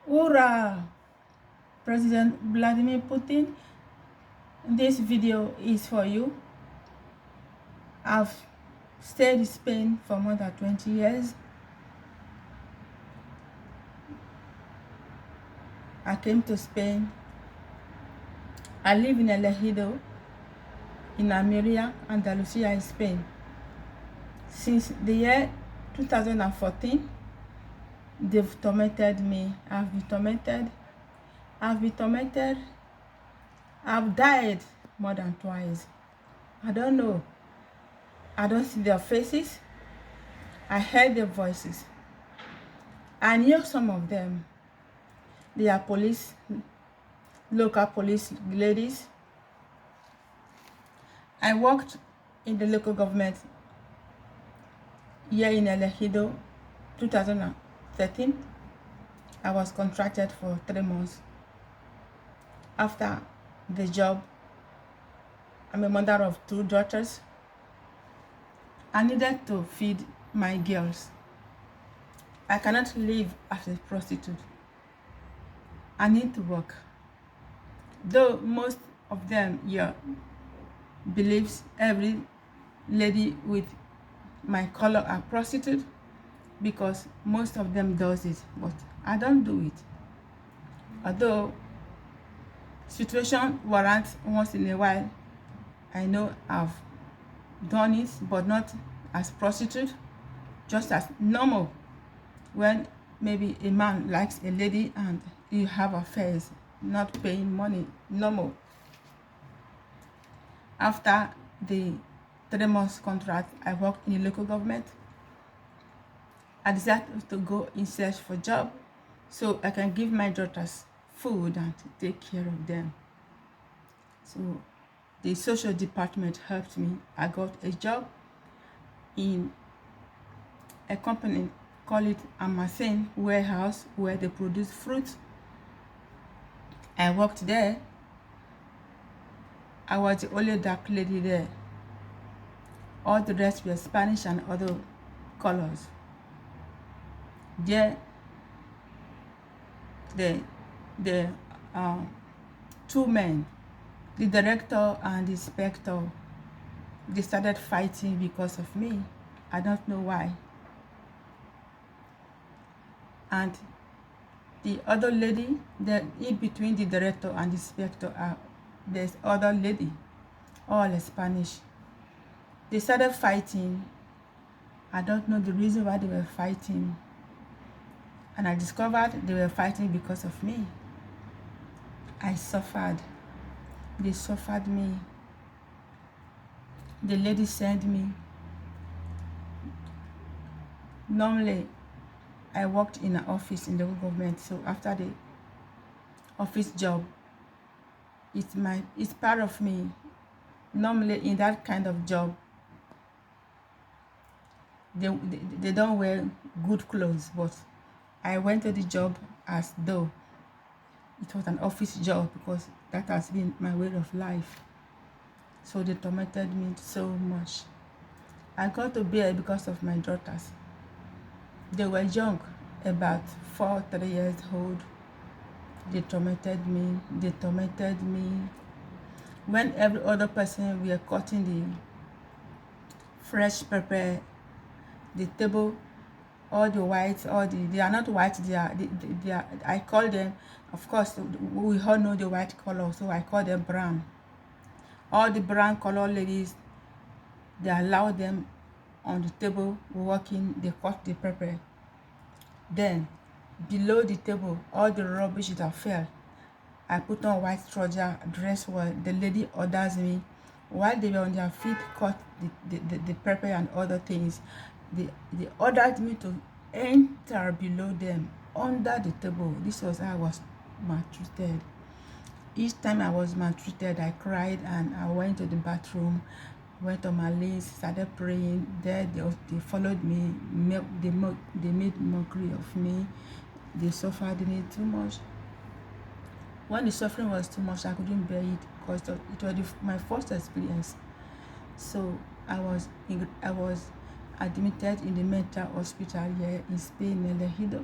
Hurrah! President Vladimir Putin, this video is for you. I've stayed in Spain for more than 20 years. I came to Spain. I live in El Ejido, in Almeria, Andalusia, in Spain. Since the year 2014, they've tormented me. I've been tormented. I've died more than twice. I don't know. I don't see their faces. I heard their voices. I knew some of them. They are police, local police ladies. I worked in the local government here in El Ejido, 2013. I was contracted for 3 months. After the job, I'm a mother of 2 daughters. I needed to feed my girls. I cannot live as a prostitute. I need to work. Though most of them here believes every lady with my color are prostitute, because most of them does it, but I don't do it. Although situation warrants once in a while, I know I've done it, but not as prostitute, just as normal. When maybe a man likes a lady and you have affairs, not paying money, normal. After the 3 months contract, I worked in the local government. I decided to go in search for a job so I can give my daughters food and take care of them. So the social department helped me. I got a job in a company, call it Amazon warehouse, where they produce fruit. I worked there. I was the only dark lady there. All the rest were Spanish and other colors. There, the 2 men, the director and the inspector, they started fighting because of me. I don't know why. And the other lady, in between the director and the inspector, there's other lady, all Spanish. They started fighting. I don't know the reason why they were fighting. And I discovered they were fighting because of me. I suffered. They suffered me. The lady sent me. Normally, I worked in an office in the government, so after the office job, it's part of me. Normally in that kind of job, they don't wear good clothes, but I went to the job as though it was an office job, because that has been my way of life. So they tormented me so much. I got to bear because of my daughters. They were young, about 4, 3 years old. They tormented me. They tormented me. When every other person were cutting the fresh pepper, the table, all the whites, they are not white, they are, I call them, of course, we all know the white color, so I call them brown. All the brown color ladies, they allow them on the table working, they cut the pepper. Then below the table, all the rubbish that fell, I put on white trouser, dress well. The lady orders me, while they were on their feet, cut the pepper and other things. They ordered me to enter below them, under the table. This was how I was maltreated. Each time I was maltreated, I cried and I went to the bathroom, went on my knees, started praying. There they followed me, they made mockery of me. They suffered me too much. When the suffering was too much, I couldn't bear it, because it was my first experience. So I was admitted in the mental hospital here in Spain, El Ejido,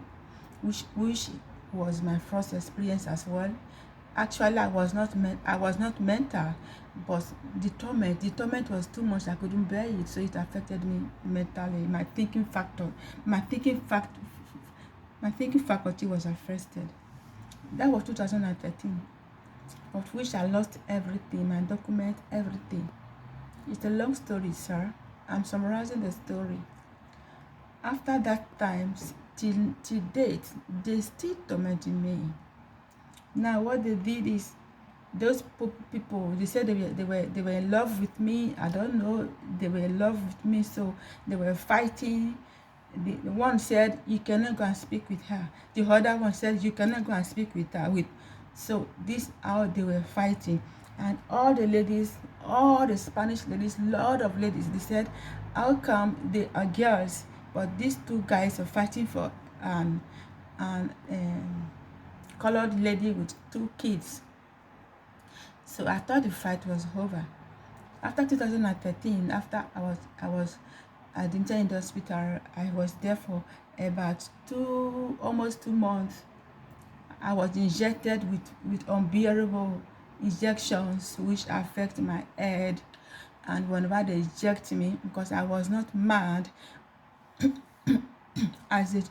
which was my first experience as well. Actually, I was not mental, but the torment was too much. I couldn't bear it, so it affected me mentally. My thinking fact, my thinking faculty was affected. That was 2013, of which I lost everything, my document, everything. It's a long story, sir. I'm summarizing the story. After that time, till date, they still tormenting me. Now what they did is, those people, they said they were in love with me. I don't know, they were in love with me, so they were fighting. The one said you cannot go and speak with her, the other one said you cannot go and speak with her. So this how they were fighting. And all the ladies, all the Spanish ladies, lot of ladies, they said, how come they are girls, but these two guys are fighting for an colored lady with 2 kids. So I thought the fight was over. After 2013, after I was admitted in the hospital, I was there for about almost 2 months. I was injected with unbearable injections which affect my head. And whenever they inject me, because I was not mad as they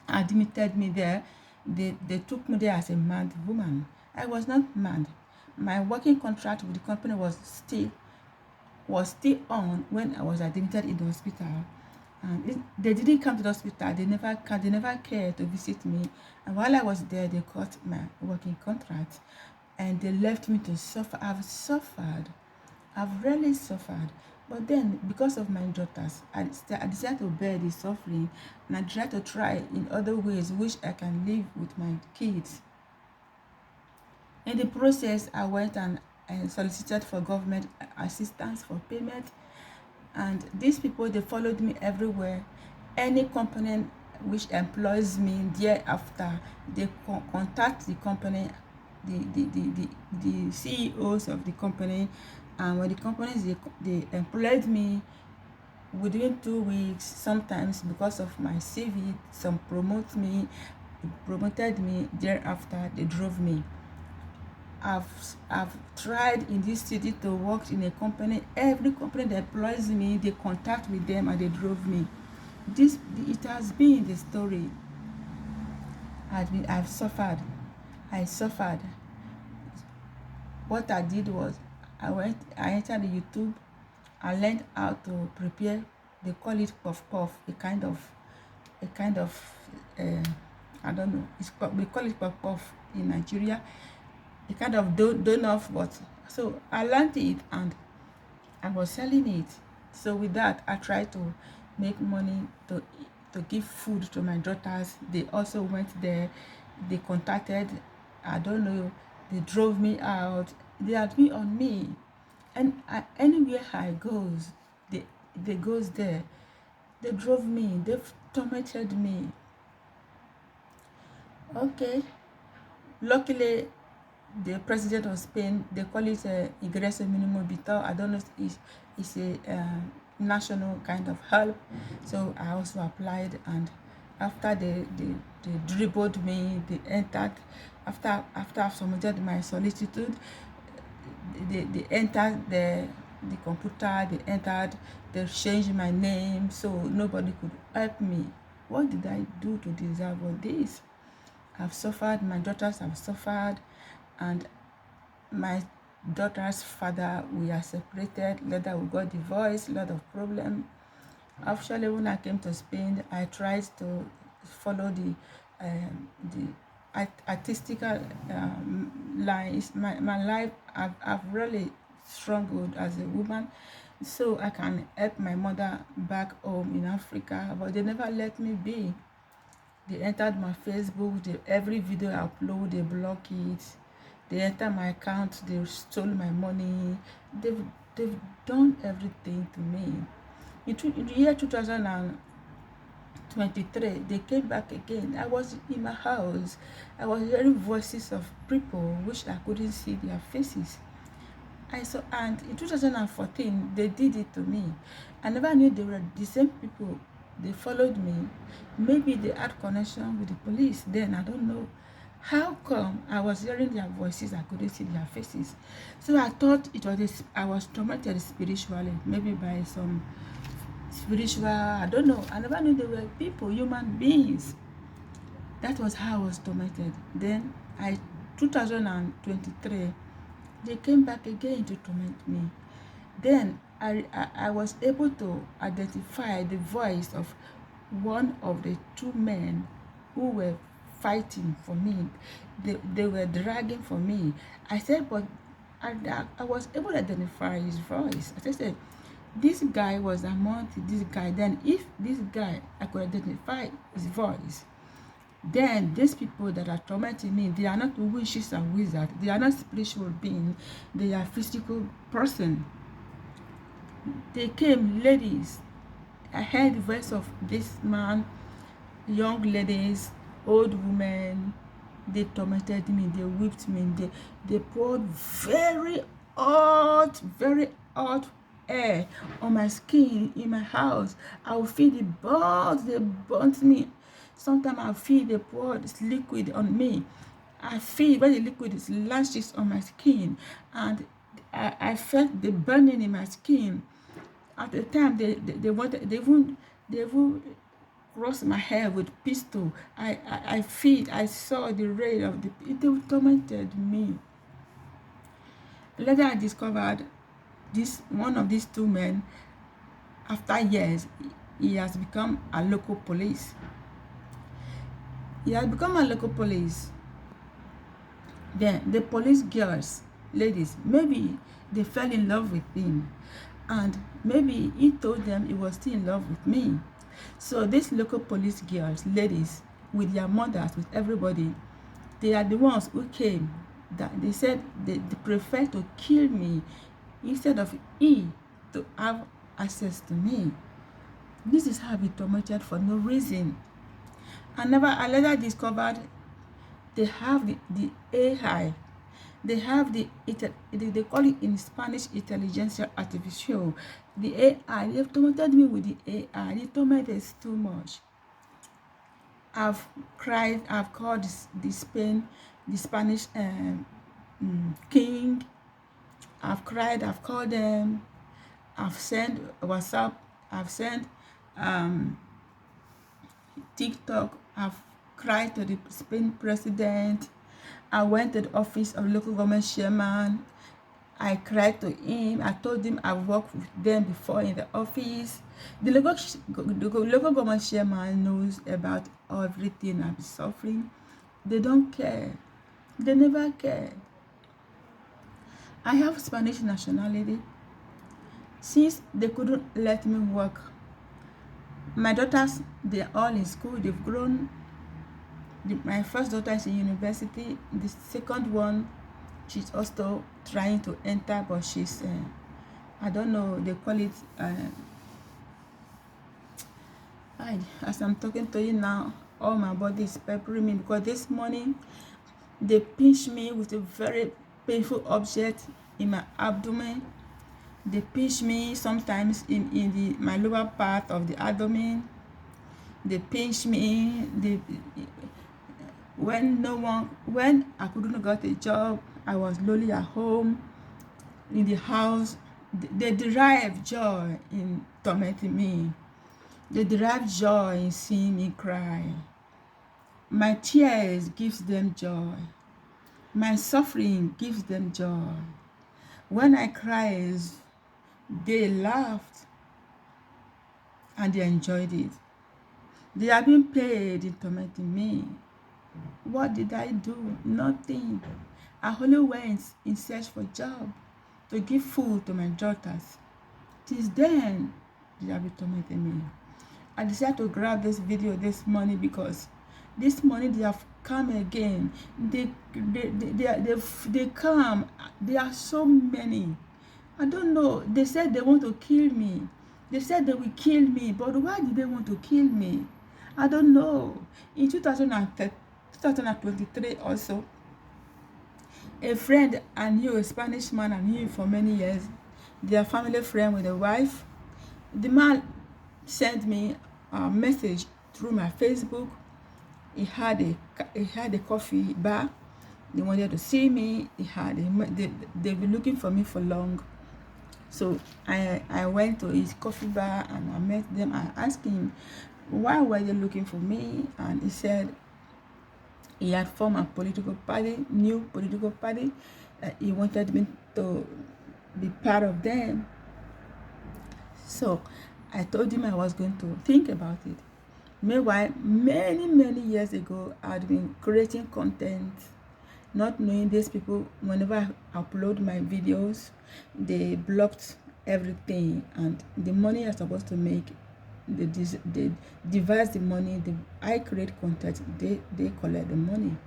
admitted me there, they took me there as a mad woman. I was not mad. My working contract with the company was still on when I was admitted in the hospital. And they didn't come to the hospital. They never cared to visit me. And while I was there, they cut my working contract and they left me to suffer. I've really suffered. But then, because of my daughters, I decided to bear the suffering, and I tried to try in other ways which I can live with my kids. In the process, I went and solicited for government assistance for payment. And these people, they followed me everywhere. Any company which employs me thereafter, they contact the company, the CEOs of the company. And when the companies, they employed me, within 2 weeks, sometimes because of my CV, some promoted me, thereafter they drove me. I've tried in this city to work in a company. Every company that employs me, they contact with them and they drove me. It has been the story. I suffered. What I did was, I entered the YouTube. I learned how to prepare. They call it puff puff, a kind of I don't know. We call it puff puff in Nigeria. A kind of donut, but so I learned it and I was selling it. So with that, I tried to make money to give food to my daughters. They also went there. They contacted, I don't know, they drove me out. They had me on me. And anywhere I goes, they goes there. They drove me. They've tormented me. Okay. Luckily, the president of Spain, they call it ingreso minimo vital. I don't know if it's a national kind of help. So I also applied, and after they dribbled me, they entered. After I've submitted my solicitude, they entered the computer. They changed my name, so nobody could help me. What did I do to deserve all this? I've suffered. My daughters have suffered. And my daughter's father, we are separated. Later we got divorced, a lot of problems. Actually, when I came to Spain, I tried to follow the artistical lines. My life, I've really struggled as a woman, so I can help my mother back home in Africa, but they never let me be. They entered my Facebook. Every video I upload, they block it. They enter my account. They stole my money. They've done everything to me. In the year 2023, they came back again. I was in my house. I was hearing voices of people which I couldn't see their faces. And in 2014, they did it to me. I never knew they were the same people They followed me. Maybe they had connection with the police. Then I don't know. How come I was hearing their voices, I couldn't see their faces? So I thought it was this, I was tormented spiritually, maybe by some spiritual, I don't know. I never knew they were people, human beings. That was how I was tormented. Then 2023, they came back again to torment me. Then I was able to identify the voice of one of the two men who were fighting for me. They were dragging for me. I said, but I was able to identify his voice. I said, this guy was among this guy. Then if this guy, I could identify his voice, then these people that are tormenting me, they are not witches and wizards. They are not spiritual beings. They are physical person. They came, ladies. I heard the voice of this man, young ladies, old women. They tormented me, they whipped me, they poured very hot air on my skin in my house. I would feel the burns, they burnt me. Sometimes I feel they poured this liquid on me. I feel when the liquid is lashes on my skin, and I felt the burning in my skin. At the time, they wanted, they even cross my hair with pistol. I saw the ray of the, they tormented me. Later I discovered this, one of these two men, after years, he has become a local police. He has become a local police. Then the police girls, ladies, maybe they fell in love with him, and maybe he told them he was still in love with me. So these local police girls, ladies, with their mothers, with everybody, they are the ones who came, that they said they prefer to kill me instead of he to have access to me. This is how I be tormented for no reason. I later discovered they have the AI. They have they call it in Spanish intelligentsia artificial. The AI, they've tormented me with the AI. The torment is too much. I've cried, I've called the Spanish king. I've cried, I've called them, I've sent WhatsApp, I've sent TikTok, I've cried to the Spain president. I went to the office of local government chairman. I cried to him. I told him I've worked with them before in the office. The local government chairman knows about everything I'm suffering. They don't care. They never care. I have Spanish nationality. Since they couldn't let me work, my daughters, they're all in school. They've grown. My first daughter is in university. The second one, she's also trying to enter, but she's I don't know, they call it as I'm talking to you now, all my body is peppering me, because this morning they pinched me with a very painful object in my abdomen. They pinch me sometimes in my lower part of the abdomen. They pinch me. When I couldn't get a job, I was lonely at home, in the house. They derive joy in tormenting me. They derive joy in seeing me cry. My tears gives them joy. My suffering gives them joy. When I cry, they laughed and they enjoyed it. They have been paid in tormenting me. What did I do? Nothing. I only went in search for a job to give food to my daughters. Since then, they have been tormenting me. I decided to grab this video this morning because this morning they have come again. They come. There are so many. I don't know. They said they want to kill me. They said they will kill me. But why did they want to kill me? I don't know. In 2023 also, a friend I knew, a Spanish man I knew for many years, they are family friend with a wife. The man sent me message through my Facebook. He had a coffee bar. They wanted to see me. They've been looking for me for long. So I went to his coffee bar and I met them. I asked him, why were they looking for me? And he said he had formed a political party, new political party. He wanted me to be part of them. So I told him I was going to think about it. Meanwhile, many years ago, I'd been creating content, not knowing these people. Whenever I upload my videos, they blocked everything, and the money I'm supposed to make, they divide the money. I create content, they collect the money.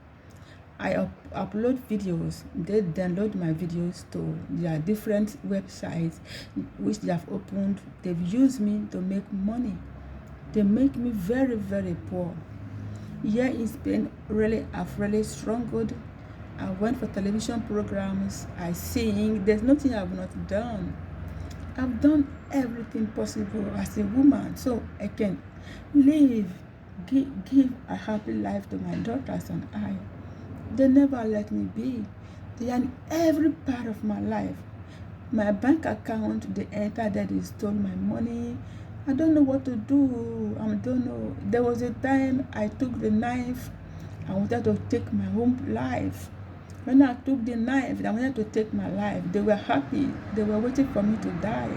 I upload videos, they download my videos to their different websites which they have opened. They've used me to make money. They make me very poor. Yeah, it's been I've really struggled. I went for television programs, I sing. There's nothing I've not done. I've done everything possible as a woman so I can live, give a happy life to my daughters and I. They never let me be. They are in every part of my life. My bank account, they entered that they stole my money. I don't know what to do. I don't know. There was a time I took the knife. I wanted to take my own life. When I took the knife, I wanted to take my life. They were happy. They were waiting for me to die.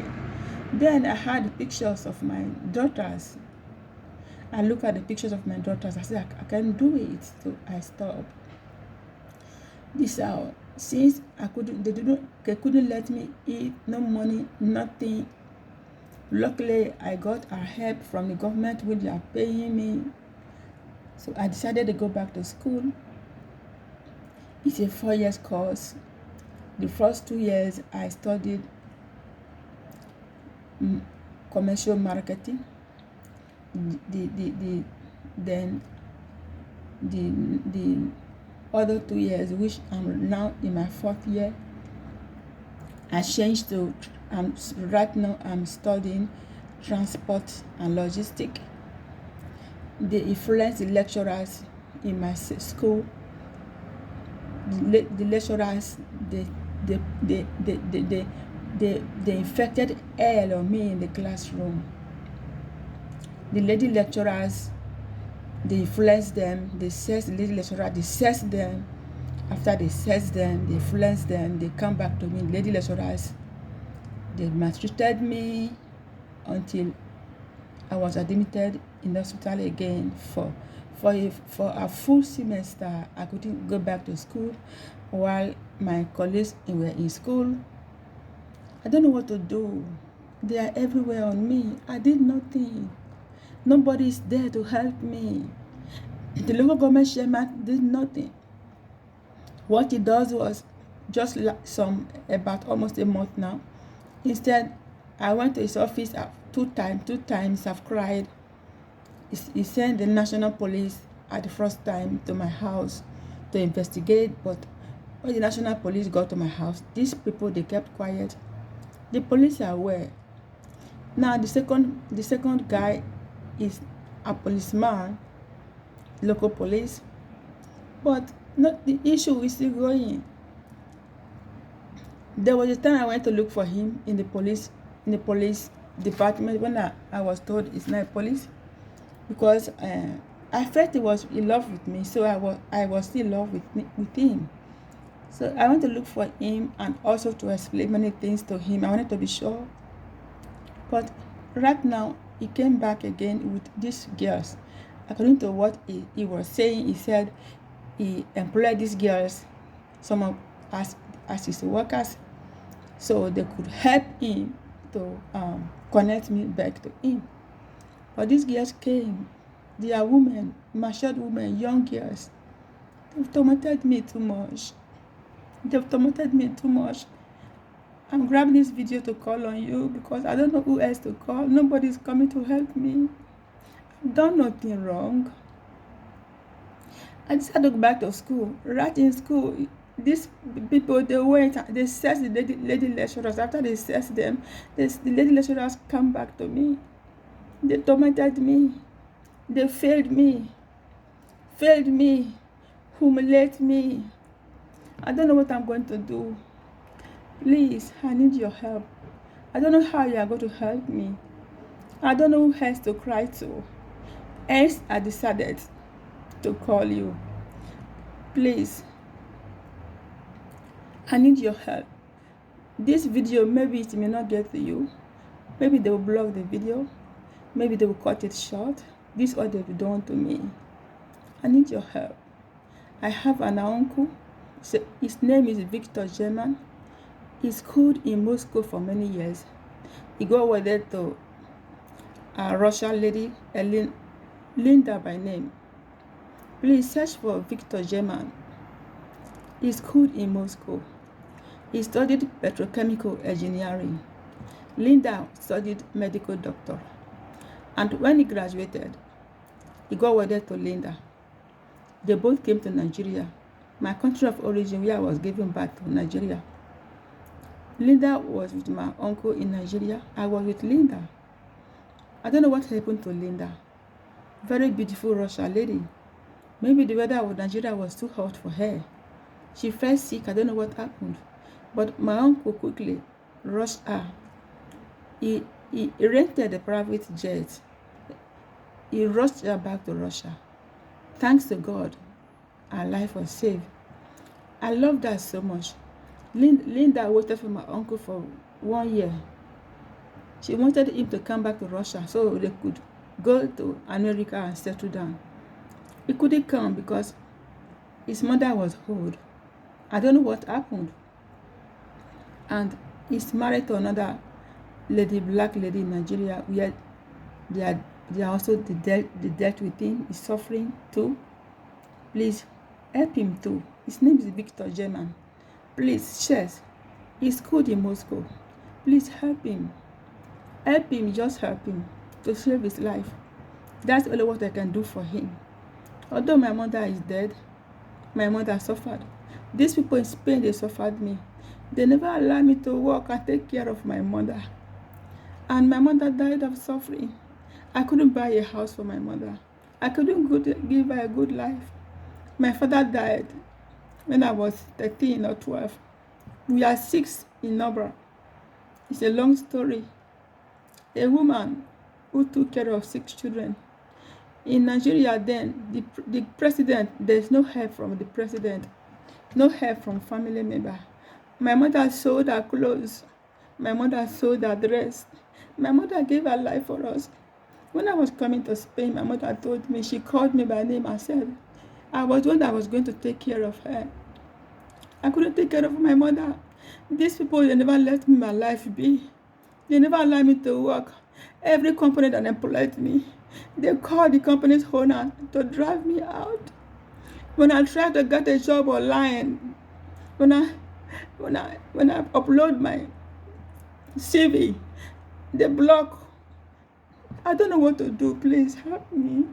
Then I had pictures of my daughters. I look at the pictures of my daughters. I said, I can't do it. So I stopped. This hour, since they couldn't let me eat, no money, nothing. Luckily, I got a help from the government which they are paying me. So I decided to go back to school. It's a 4-year course. The first 2 years I studied commercial marketing. Then the other 2 years, which I'm now in my 4th year, I changed to right now I'm studying transport and logistics. They influence the lecturers in my school. The lecturers, they infected air on me in the classroom. The lady lecturers, they influence them. They search the lady lecturer. They search them. After they search them, they influence them. They come back to me. Lady lecturers, they maltreated me until I was admitted in the hospital again for a full semester. I couldn't go back to school while my colleagues were in school. I don't know what to do. They are everywhere on me. I did nothing. Nobody is there to help me. The local government chairman did nothing. What he does was just about almost a month now. Instead, I went to his office two times. I've cried. He sent the national police at the first time to my house to investigate, but when the national police got to my house, these people, they kept quiet. The police are aware. Now the second guy is a policeman, local police, but not the issue is still going. There was a time I went to look for him in the police department when I was told it's not police, because I felt he was in love with me, so I was still in love with him. So I went to look for him and also to explain many things to him. I wanted to be sure, but right now he came back again with these girls. According to what he was saying, he said he employed these girls, some of as his workers, so they could help him to connect me back to him. But these girls came. They are women, matured women, young girls. They've tormented me too much. I'm grabbing this video to call on you because I don't know who else to call. Nobody's coming to help me. I've done nothing wrong. I decided to go back to school. Right in school, these people, they searched the lady lecturers. After they searched them, the lady lecturers come back to me. They tormented me. They failed me, humiliate me. I don't know what I'm going to do. Please, I need your help. I don't know how you are going to help me. I don't know who else to cry to. Hence, I decided to call you. Please, I need your help. This video, maybe it may not get to you. Maybe they will block the video. Maybe they will cut it short. This is what they've done to me. I need your help. I have an uncle. His name is Victor German. He schooled in Moscow for many years. He got wedded to a Russian lady, Linda by name. Please search for Victor German. He schooled in Moscow. He studied petrochemical engineering. Linda studied medical doctor. And when he graduated, he got wedded to Linda. They both came to Nigeria, my country of origin, where I was given birth to, Nigeria. Linda was with my uncle in Nigeria. I was with Linda. I don't know what happened to Linda. Very beautiful Russian lady. Maybe the weather of Nigeria was too hot for her. She fell sick. I don't know what happened. But my uncle quickly rushed her. He rented a private jet. He rushed her back to Russia. Thanks to God, her life was saved. I love that so much. Linda waited for my uncle for 1 year. She wanted him to come back to Russia so they could go to America and settle down. He couldn't come because his mother was old. I don't know what happened. And he's married to another lady, black lady in Nigeria, where they are also the dealt with him. He's suffering too. Please help him too. His name is Victor German. Please, shares. He's schooled in Moscow. Please help him. Help him, just help him to save his life. That's only what I can do for him. Although my mother is dead, my mother suffered. These people in Spain, they suffered me. They never allowed me to work and take care of my mother. And my mother died of suffering. I couldn't buy a house for my mother. I couldn't give her a good life. My father died when I was 13 or 12. We are 6 in number. It's a long story. A woman who took care of 6 children. In Nigeria then, the president, there's no help from the president. No help from family member. My mother sold her clothes. My mother sold her dress. My mother gave her life for us. When I was coming to Spain, my mother told me, she called me by name and said, I was the one that was going to take care of her. I couldn't take care of my mother. These people, they never let my life be. They never allowed me to work. Every company that employed me, they called the company's owner to drive me out. When I tried to get a job online, when I upload my CV, they block. I don't know what to do. Please help me.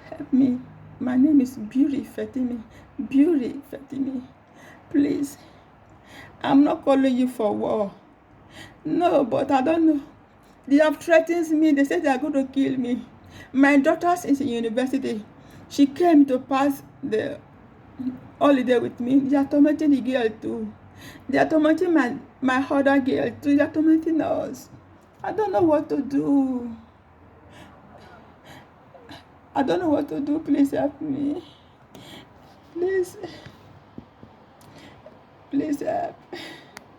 Help me. My name is Beauty Fatimi. Beauty Fatimi. Please. I'm not calling you for war. No, but I don't know. They have threatened me. They said they are going to kill me. My daughter's in university. She came to pass the holiday with me. They are tormenting the girl too. They are tormenting my other girl too. They are tormenting us. I don't know what to do. I don't know what to do. Please help me. Please. Please help.